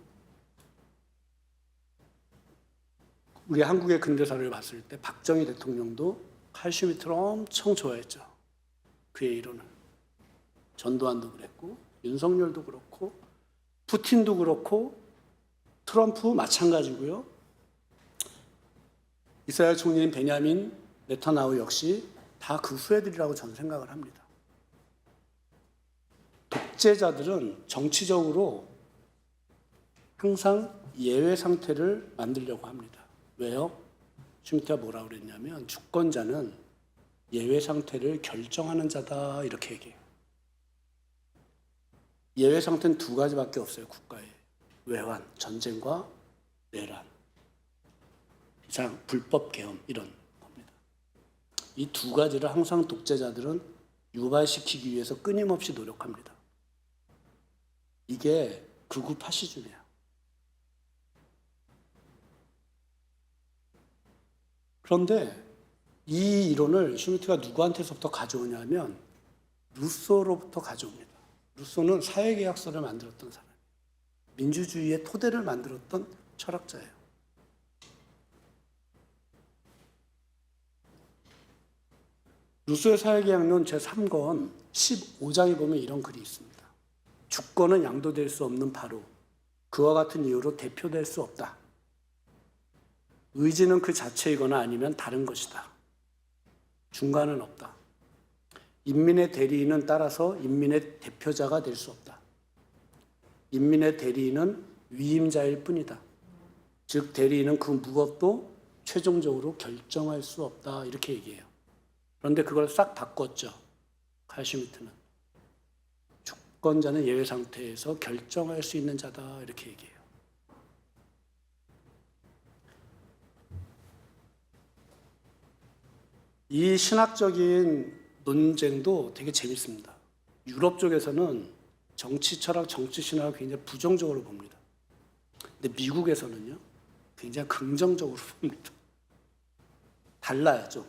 우리 한국의 근대사를 봤을 때 박정희 대통령도 칼 슈미트를 엄청 좋아했죠. 그의 이론을. 전두환도 그랬고, 윤석열도 그렇고, 푸틴도 그렇고, 트럼프 마찬가지고요. 이스라엘 총리인 베냐민 네타냐후 역시 다 그 후예들이라고 저는 생각을 합니다. 독재자들은 정치적으로 항상 예외 상태를 만들려고 합니다. 왜요? 슈미트가 뭐라고 그랬냐면 주권자는 예외 상태를 결정하는 자다 이렇게 얘기해요. 예외 상태는 두 가지밖에 없어요. 국가에. 외환, 전쟁과 내란, 이상 불법 계엄 이런 겁니다. 이 두 가지를 항상 독재자들은 유발시키기 위해서 끊임없이 노력합니다. 이게 극우 파시즘이에요. 그런데 이 이론을 슈미트가 누구한테서부터 가져오냐면 루소로부터 가져옵니다. 루소는 사회계약서를 만들었던 사람, 민주주의의 토대를 만들었던 철학자예요. 루소의 사회계약론 제3권 15장에 보면 이런 글이 있습니다. 주권은 양도될 수 없는 바로 그와 같은 이유로 대표될 수 없다. 의지는 그 자체이거나 아니면 다른 것이다. 중간은 없다. 인민의 대리인은 따라서 인민의 대표자가 될 수 없다. 인민의 대리인은 위임자일 뿐이다. 즉 대리인은 그 무엇도 최종적으로 결정할 수 없다. 이렇게 얘기해요. 그런데 그걸 싹 바꿨죠. 칼 슈미트는. 주권자는 예외 상태에서 결정할 수 있는 자다. 이렇게 얘기해요. 이 신학적인 논쟁도 되게 재밌습니다. 유럽 쪽에서는 정치 철학, 정치 신학을 굉장히 부정적으로 봅니다. 근데 미국에서는요, 굉장히 긍정적으로 봅니다. 달라야죠.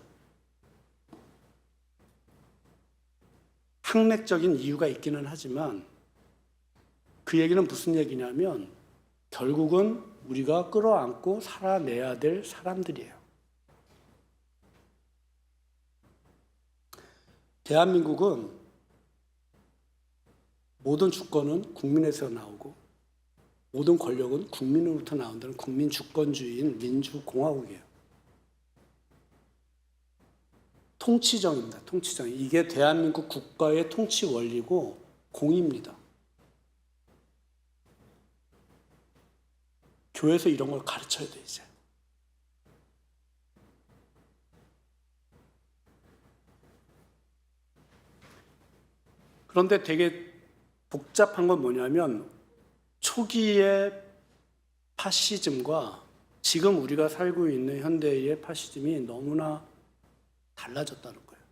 학歴적인 이유가 있기는 하지만 그 얘기는 무슨 얘기냐면 결국은 우리가 끌어안고 살아내야 될 사람들이에요. 대한민국은 모든 주권은 국민에서 나오고 모든 권력은 국민으로부터 나온다는 국민 주권주의인 민주공화국이에요. 통치정입니다. 통치정. 이게 대한민국 국가의 통치 원리고 공입니다. 교회에서 이런 걸 가르쳐야 돼, 이제. 그런데 되게 복잡한 건 뭐냐면 초기의 파시즘과 지금 우리가 살고 있는 현대의 파시즘이 너무나 달라졌다는 거예요.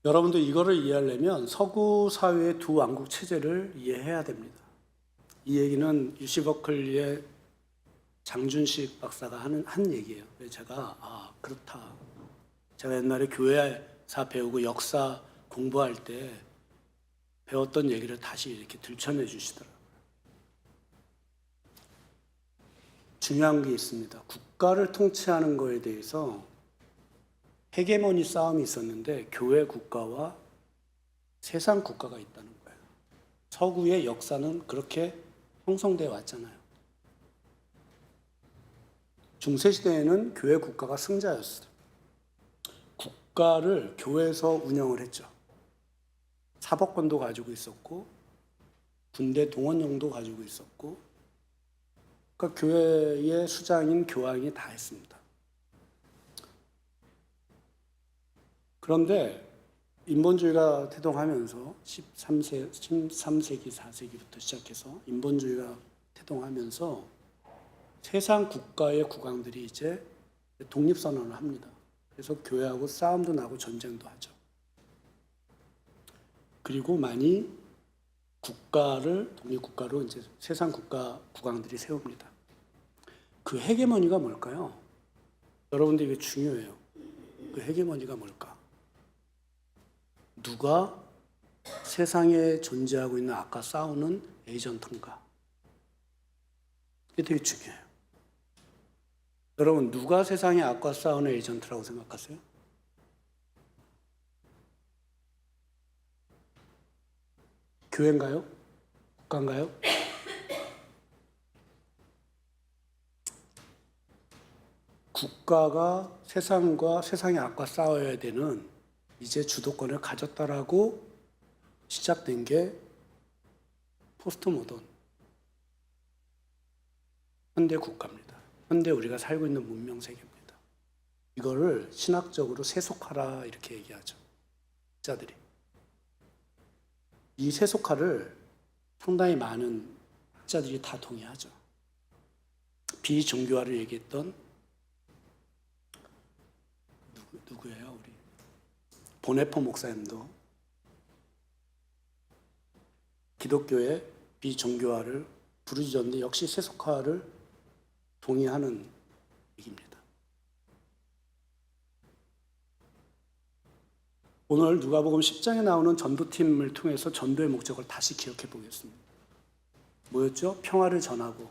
여러분도 이거를 이해하려면 서구 사회의 두 왕국 체제를 이해해야 됩니다. 이 얘기는 유시 버클리의 장준식 박사가 한 얘기예요. 제가 그렇다. 제가 옛날에 교회사 배우고 역사 공부할 때 배웠던 얘기를 다시 이렇게 들춰내 주시더라고요. 중요한 게 있습니다. 국가를 통치하는 거에 대해서 헤게모니 싸움이 있었는데 교회 국가와 세상 국가가 있다는 거예요. 서구의 역사는 그렇게 형성되어 왔잖아요. 중세시대에는 교회 국가가 승자였어요. 국가를 교회에서 운영을 했죠. 사법권도 가지고 있었고 군대 동원령도 가지고 있었고 그러니까 교회의 수장인 교황이 다 했습니다. 그런데 인본주의가 태동하면서 13세기, 4세기부터 시작해서 인본주의가 태동하면서 세상 국가의 국왕들이 이제 독립선언을 합니다. 그래서 교회하고 싸움도 나고 전쟁도 하죠. 그리고 많이 독립국가로 이제 세상 국가 국왕들이 세웁니다. 그 헤게모니가 뭘까요? 여러분들 이게 중요해요. 그 헤게모니가 뭘까? 누가 세상에 존재하고 있는 아까 싸우는 에이전트인가? 이게 되게 중요해요. 여러분, 누가 세상에 악과 싸우는 에이전트라고 생각하세요? 교회인가요? 국가인가요? 국가가 세상과 세상의 악과 싸워야 되는 이제 주도권을 가졌다라고 시작된 게 포스트 모던 현대 국가입니다. 현대 우리가 살고 있는 문명 세계입니다. 이거를 신학적으로 세속화라 이렇게 얘기하죠. 학자들이. 이 세속화를 상당히 많은 학자들이 다 동의하죠. 비종교화를 얘기했던 누구예요? 우리 보네포 목사님도 기독교의 비종교화를 부르짖었는데 역시 세속화를 동의하는 얘기입니다. 오늘 누가복음 10장에 나오는 전도팀을 통해서 전도의 목적을 다시 기억해 보겠습니다. 뭐였죠? 평화를 전하고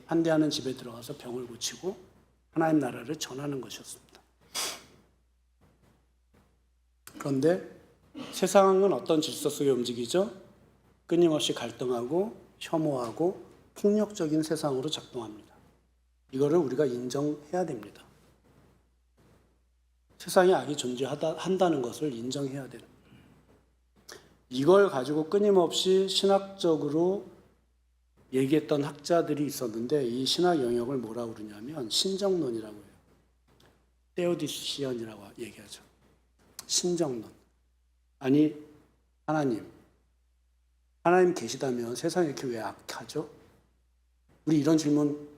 환대하는 집에 들어가서 병을 고치고 하나님 나라를 전하는 것이었습니다. 그런데 세상은 어떤 질서 속에 움직이죠? 끊임없이 갈등하고 혐오하고 폭력적인 세상으로 작동합니다. 이거를 우리가 인정해야 됩니다. 세상에 악이 존재한다는 것을 인정해야 되는 거예요. 이걸 가지고 끊임없이 신학적으로 얘기했던 학자들이 있었는데 이 신학 영역을 뭐라고 그러냐면 신정론이라고 해요. 테오디시언이라고 얘기하죠. 신정론. 아니 하나님 계시다면 세상에 이렇게 왜 악하죠? 우리 이런 질문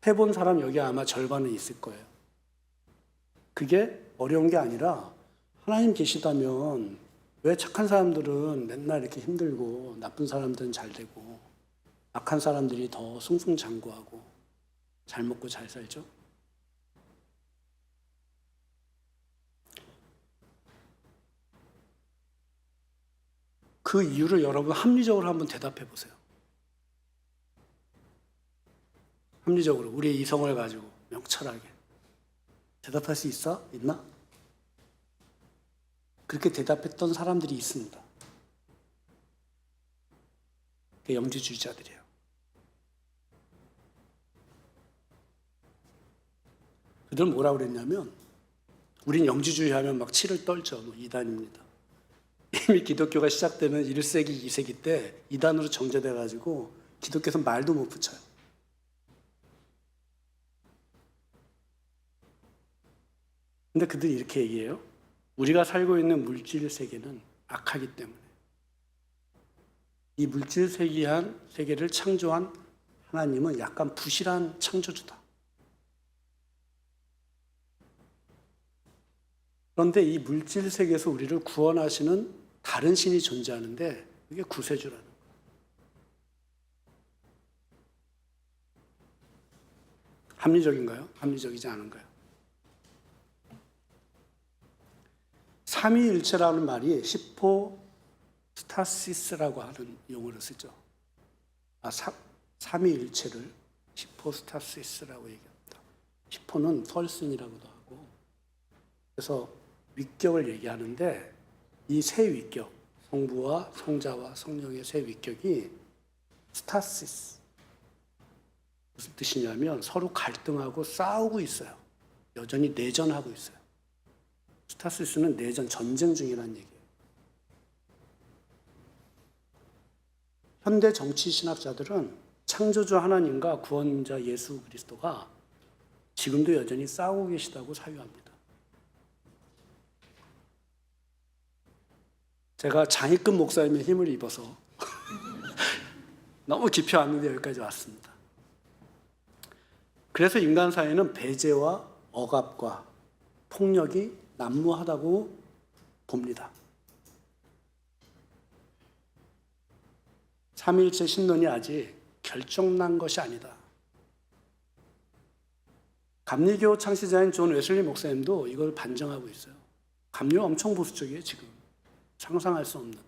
해본 사람 여기 아마 절반은 있을 거예요. 그게 어려운 게 아니라 하나님 계시다면 왜 착한 사람들은 맨날 이렇게 힘들고 나쁜 사람들은 잘 되고 악한 사람들이 더 승승장구하고 잘 먹고 잘 살죠? 그 이유를 여러분 합리적으로 한번 대답해 보세요. 합리적으로 우리의 이성을 가지고 명철하게 대답할 수 있어? 있나? 그렇게 대답했던 사람들이 있습니다. 그게 영지주의자들이에요. 그들은 뭐라고 그랬냐면 우린 영지주의 하면 막 치를 떨죠. 이단입니다. 이미 기독교가 시작되는 1세기, 2세기 때 이단으로 정제돼가지고 기독교에서 말도 못 붙여요. 근데 그들이 이렇게 얘기해요. 우리가 살고 있는 물질 세계는 악하기 때문에 이 물질 세계를 창조한 하나님은 약간 부실한 창조주다. 그런데 이 물질 세계에서 우리를 구원하시는 다른 신이 존재하는데 그게 구세주라는 거예요. 합리적인가요? 합리적이지 않은가요? 삼위일체라는 말이 히포스타시스라고 하는 용어를 쓰죠. 삼위일체를 히포스타시스라고 얘기합니다. 히포는 펄슨이라고도 하고, 그래서 위격을 얘기하는데 이 세 위격, 성부와 성자와 성령의 세 위격이 스타시스. 무슨 뜻이냐면 서로 갈등하고 싸우고 있어요. 여전히 내전하고 있어요. 스타시스는 내전, 전쟁 중이라는 얘기예요. 현대 정치 신학자들은 창조주 하나님과 구원자 예수 그리스도가 지금도 여전히 싸우고 계시다고 사유합니다. 제가 장익금 목사님의 힘을 입어서 너무 깊이 왔는데 여기까지 왔습니다. 그래서 인간 사회는 배제와 억압과 폭력이 난무하다고 봅니다. 삼위일체 신론이 아직 결정난 것이 아니다. 감리교 창시자인 존 웨슬리 목사님도 이걸 반증하고 있어요. 감리교 엄청 보수적이에요, 지금. 상상할 수 없는.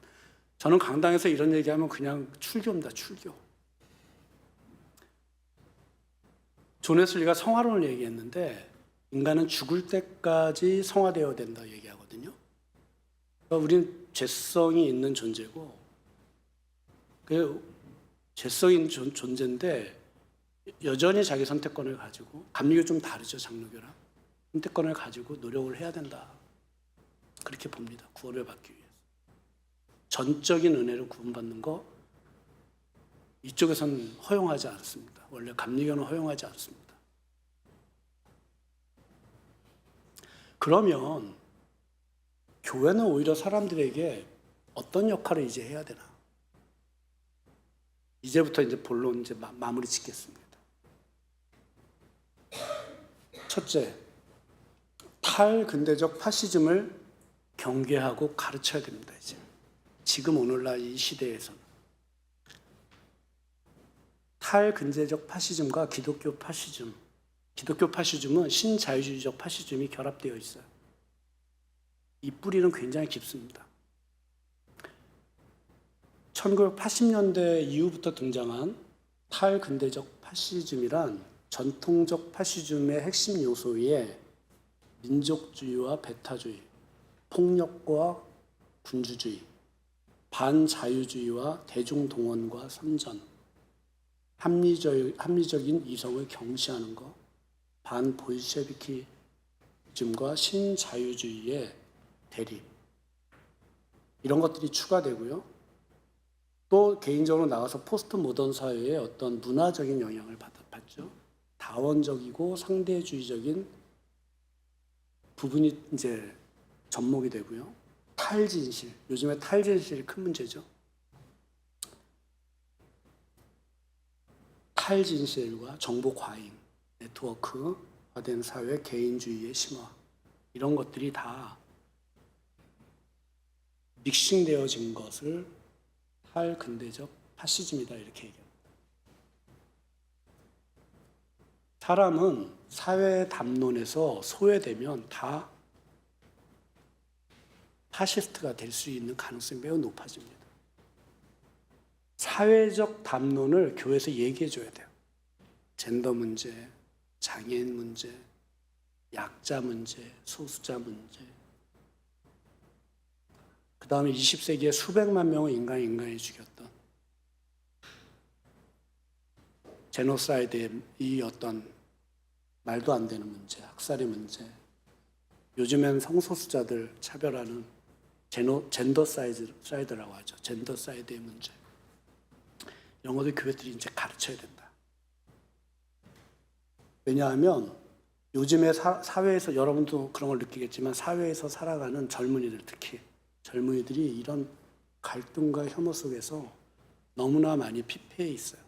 저는 강당에서 이런 얘기하면 그냥 출교입니다, 출교. 존 웨슬리가 성화론을 얘기했는데 인간은 죽을 때까지 성화되어야 된다 얘기하거든요. 그러니까 우리는 죄성이 있는 존재고, 그 죄성인 존재인데 여전히 자기 선택권을 가지고, 감리교 좀 다르죠, 장로교랑. 선택권을 가지고 노력을 해야 된다. 그렇게 봅니다. 구원을 받기 위해서. 전적인 은혜로 구원받는 거 이쪽에서는 허용하지 않습니다. 원래 감리교는 허용하지 않습니다. 그러면 교회는 오히려 사람들에게 어떤 역할을 이제 해야 되나? 이제부터 이제 본론 이제 마무리 짓겠습니다. 첫째, 탈근대적 파시즘을 경계하고 가르쳐야 됩니다. 이제 지금 오늘날 이 시대에서는 탈근대적 파시즘과 기독교 파시즘은 신자유주의적 파시즘이 결합되어 있어요. 이 뿌리는 굉장히 깊습니다. 1980년대 이후부터 등장한 탈근대적 파시즘이란 전통적 파시즘의 핵심 요소에 민족주의와 배타주의, 폭력과 군주주의, 반자유주의와 대중동원과 선전, 합리적인 이성을 경시하는 것, 반볼셰비키즘과 신자유주의의 대립, 이런 것들이 추가되고요. 또 개인적으로 나가서 포스트 모던 사회의 어떤 문화적인 영향을 받았죠. 다원적이고 상대주의적인 부분이 이제 접목이 되고요. 탈진실, 요즘에 탈진실이 큰 문제죠. 탈진실과 정보 과잉, 네트워크화된 사회, 개인주의의 심화, 이런 것들이 다 믹싱되어진 것을 탈근대적 파시즘이다 이렇게 얘기합니다. 사람은 사회 담론에서 소외되면 다 파시스트가 될 수 있는 가능성이 매우 높아집니다. 사회적 담론을 교회에서 얘기해 줘야 돼요. 젠더 문제, 장애인 문제, 약자 문제, 소수자 문제. 그 다음에 20세기에 수백만 명의 인간이 죽였던 제노사이드의 이 어떤 말도 안 되는 문제, 학살의 문제. 요즘엔 성소수자들 차별하는 젠더사이드라고 하죠. 젠더사이드의 문제. 이런 것들 교회들이 이제 가르쳐야 된다. 왜냐하면 요즘에 사회에서 여러분도 그런 걸 느끼겠지만 사회에서 살아가는 젊은이들 특히 젊은이들이 이런 갈등과 혐오 속에서 너무나 많이 피폐해 있어요.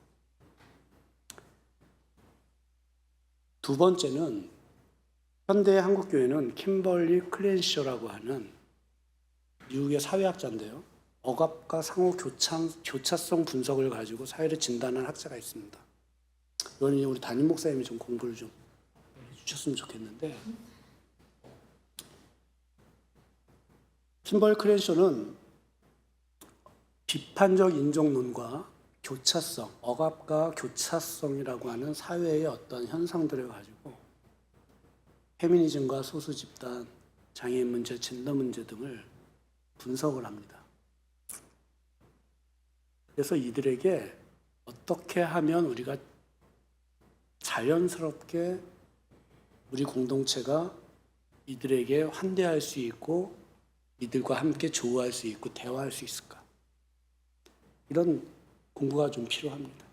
두 번째는 현대 한국교회는 킴벌리 클렌셔라고 하는 미국의 사회학자인데요. 억압과 상호 교차성 분석을 가지고 사회를 진단한 학자가 있습니다. 이건 우리 담임 목사님이 좀 공부를 좀 해주셨으면 좋겠는데, 킴벌리 클렌셔는 비판적 인종론과 교차성, 억압과 교차성이라고 하는 사회의 어떤 현상들을 가지고 페미니즘과 소수 집단, 장애인 문제, 젠더 문제 등을 분석을 합니다. 그래서 이들에게 어떻게 하면 우리가 자연스럽게 우리 공동체가 이들에게 환대할 수 있고 이들과 함께 조우할 수 있고 대화할 수 있을까? 이런 공부가 좀 필요합니다.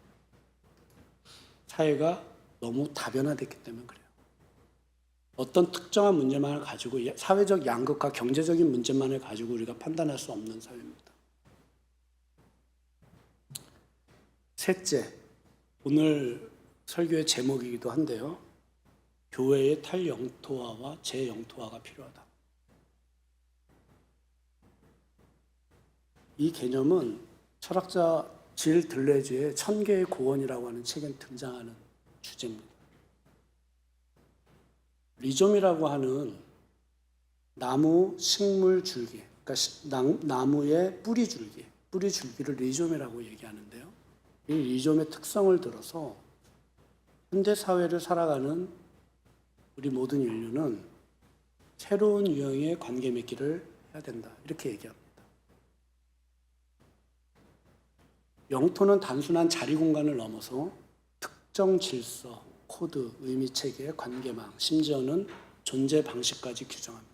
사회가 너무 다변화됐기 때문에 그래요. 어떤 특정한 문제만을 가지고 사회적 양극화, 경제적인 문제만을 가지고 우리가 판단할 수 없는 사회입니다. 셋째, 오늘 설교의 제목이기도 한데요. 교회의 탈영토화와 재영토화가 필요하다. 이 개념은 철학자 질 들레즈의 1000개의 고원이라고 하는 책에 등장하는 주제입니다. 리좀이라고 하는 나무 식물 줄기, 그러니까 나무의 뿌리 줄기를 리좀이라고 얘기하는데요. 이 리좀의 특성을 들어서 현대 사회를 살아가는 우리 모든 인류는 새로운 유형의 관계 맺기를 해야 된다. 이렇게 얘기합니다. 영토는 단순한 자리 공간을 넘어서 특정 질서, 코드, 의미 체계, 관계망, 심지어는 존재 방식까지 규정합니다.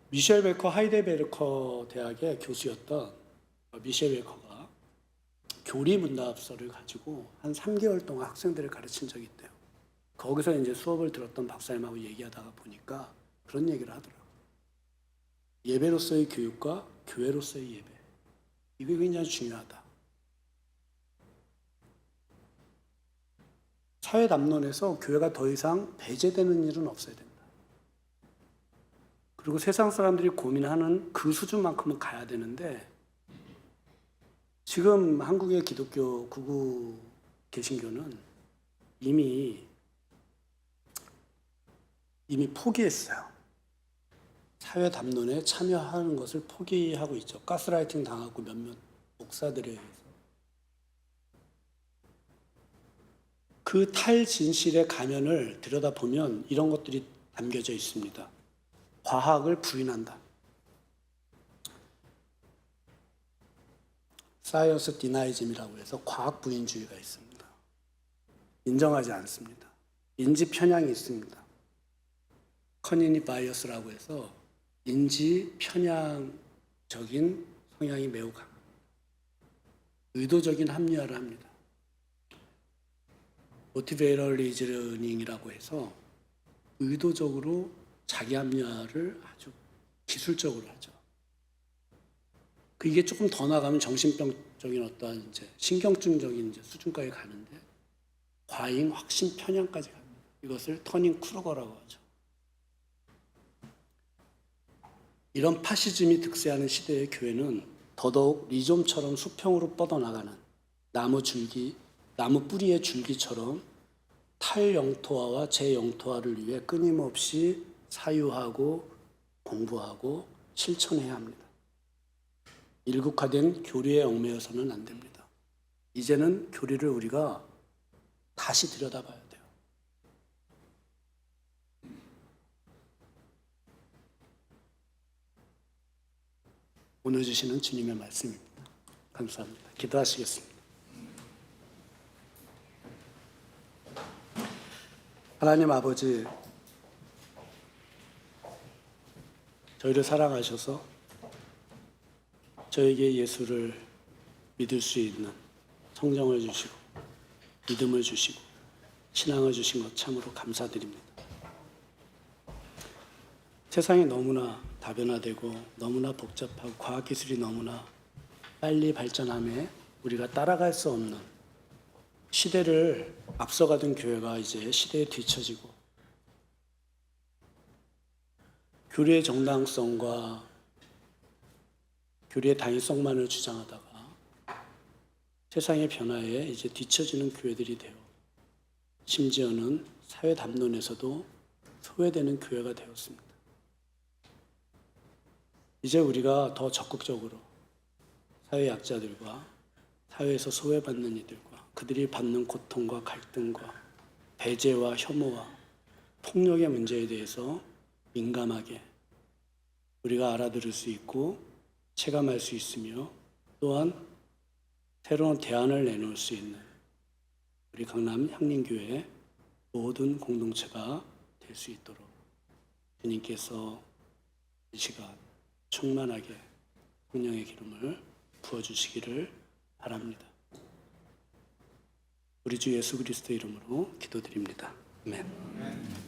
미셸 베커 하이델베르크 대학의 교수였던 미셸 베커가 교리문답서를 가지고 한 3개월 동안 학생들을 가르친 적이 있대요. 거기서 이제 수업을 들었던 박사님하고 얘기하다가 보니까 그런 얘기를 하더라고요. 예배로서의 교육과 교회로서의 예배. 이게 굉장히 중요하다. 사회 담론에서 교회가 더 이상 배제되는 일은 없어야 된다. 그리고 세상 사람들이 고민하는 그 수준만큼은 가야 되는데 지금 한국의 기독교 구구 개신교는 이미 포기했어요. 사회 담론에 참여하는 것을 포기하고 있죠. 가스라이팅 당하고 몇몇 목사들에 의해서. 그 탈진실의 가면을 들여다보면 이런 것들이 담겨져 있습니다. 과학을 부인한다. 사이언스 디나이즘이라고 해서 과학 부인주의가 있습니다. 인정하지 않습니다. 인지 편향이 있습니다. 커니니 바이어스라고 해서 인지 편향적인 성향이 매우 강합니다. 의도적인 합리화를 합니다. 모티베이럴 리즈닝이라고 해서 의도적으로 자기 합리화를 아주 기술적으로 하죠. 이게 조금 더 나가면 정신병적인 어떠한 이제 신경증적인 이제 수준까지 가는데 과잉 확신 편향까지 갑니다. 이것을 터닝 크루거라고 하죠. 이런 파시즘이 득세하는 시대의 교회는 더더욱 리좀처럼 수평으로 뻗어나가는 나무 뿌리의 줄기처럼 탈영토화와 재영토화를 위해 끊임없이 사유하고 공부하고 실천해야 합니다. 일국화된 교리에 얽매여서는 안 됩니다. 이제는 교리를 우리가 다시 들여다봐야 돼요. 오늘 주시는 주님의 말씀입니다. 감사합니다. 기도하시겠습니다. 하나님 아버지, 저희를 사랑하셔서 저에게 예수를 믿을 수 있는 성령을 주시고 믿음을 주시고 신앙을 주신 것 참으로 감사드립니다. 세상이 너무나 다변화되고 너무나 복잡하고 과학기술이 너무나 빨리 발전함에 우리가 따라갈 수 없는 시대를 앞서가던 교회가 이제 시대에 뒤처지고 교리의 정당성과 교리의 당위성만을 주장하다가 세상의 변화에 이제 뒤처지는 교회들이 되어 심지어는 사회 담론에서도 소외되는 교회가 되었습니다. 이제 우리가 더 적극적으로 사회 약자들과 사회에서 소외받는 이들과 그들이 받는 고통과 갈등과 배제와 혐오와 폭력의 문제에 대해서 민감하게 우리가 알아들을 수 있고 체감할 수 있으며 또한 새로운 대안을 내놓을 수 있는 우리 강남 향림교회 모든 공동체가 될 수 있도록 주님께서 이 시간 충만하게 성령의 기름을 부어주시기를 바랍니다. 우리 주 예수 그리스도 이름으로 기도드립니다. 아멘.